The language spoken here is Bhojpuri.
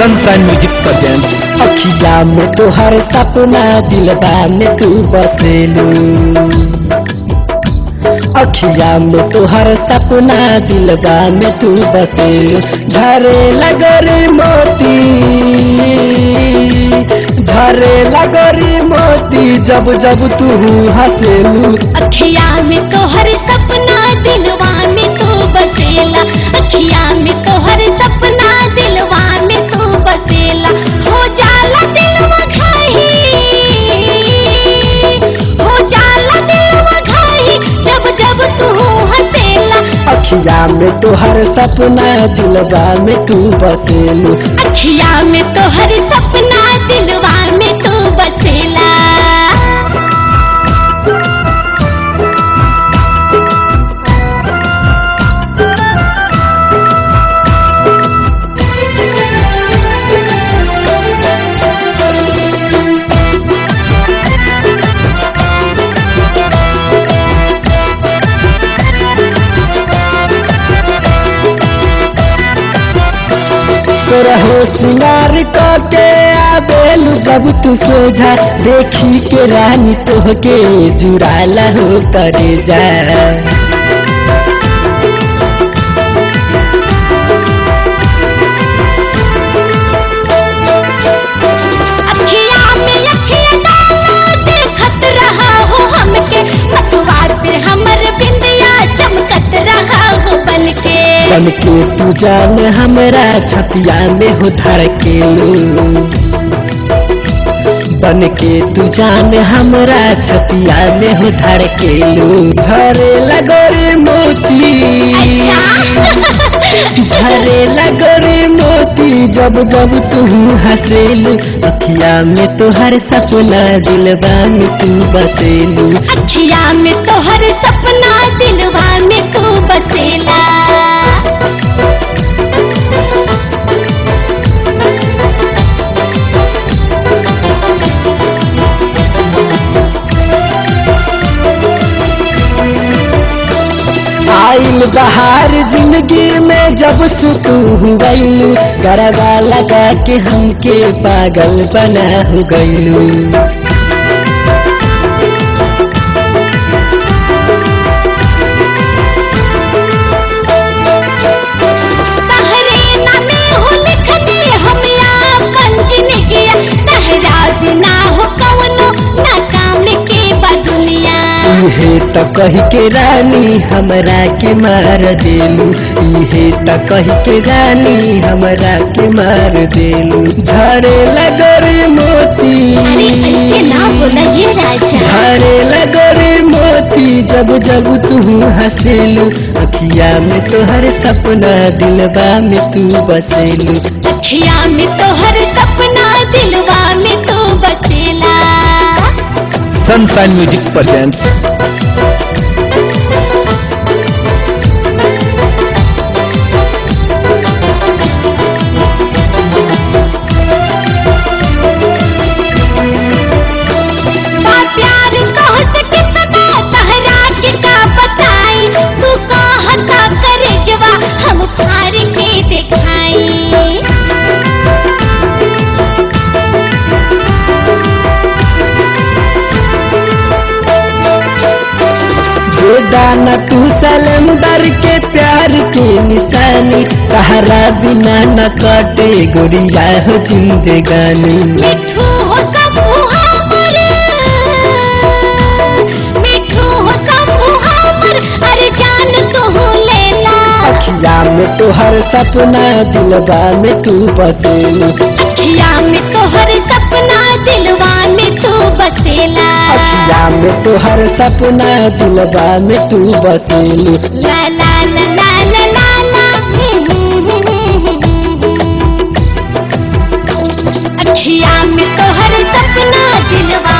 Sunshine music presents. अखिया में तोहर सपना दिलबा में तू बसेलू, अखिया में तोहर सपना दिलबा में तू बसेलू। झरे लगरी मोती, झरे लगरी मोती जब जब तू हंसेलू। अखिया में तोहर सपना दिलवा में तू बसेला, अखिया में तोहर सपना दिलवा में तू बसेला। हो जाला दिलवा घाही, हो जाला दिलवा घाही जब जब तू हंसेला। अखिया में तोहर सपना दिलबा में तू बसेलू, अखिया में तोहर सपना दिलवा में तू बसेला। रहो सिंगार के आवेलू जब तू सोझा, देखी के रानी तोहके जुड़ाला हो करे जा। अखिया में अखिया डालो देखत रहा हो हमके, मथवा पे हमर बिंदिया चमकत रहा हो बनके। बनके तू जान हमरा छतिया में हो धड़केलू, बनके तू जान हमरा छतिया में हो धड़केलू। झरे लगोरी मोती, झरे लगोरी मोती जब जब तू हंसेलू। अखिया में तोहर सपना दिलबा में तू बसेलू, अखिया में तोहर सपना दिलवा में तू बसेला। आइल बहार जिंदगी में जब सुकून गइलू, गरबा लगा के हमके पागल बना हो गइलू। तहरे नामे हो लिखने हम आपन जिंदगिया, तहरा बिना हो कवनो ना काम के बा दुनिया। इहे त कही के रानी हमरा के मार देलू, इहे त कही के रानी हमरा के मार देलू। झरे लगरी मोती, अरे ऐसे ना बोला ये राजा। झरे लगरी मोती जब जब तू हंसेलू। अखिया में तोहर सपना दिलबा में तू बसेलू, अखिया में तोहर सपना दिलवा में तू बसेला। Sunshine music presents. हम फार के दिखाई, दाना तू सलंदर के प्यार के निशानी, तहरा बिना न कटे गोरिया हो जिंदगानी। मिठू हो शंभू हमर, मिठू हो शंभू हमर, अरे जान तू लेला। अखिया में तोहर सपना दिलबा में तू बसेलू, अखिया में तोहर सपना दिलवा में तू बसेला। अखिया में तोहर सपना दिलबा में तू बसेलू। ला ला ला ला ला ला ला। अखिया में तोहर सपना दिलवा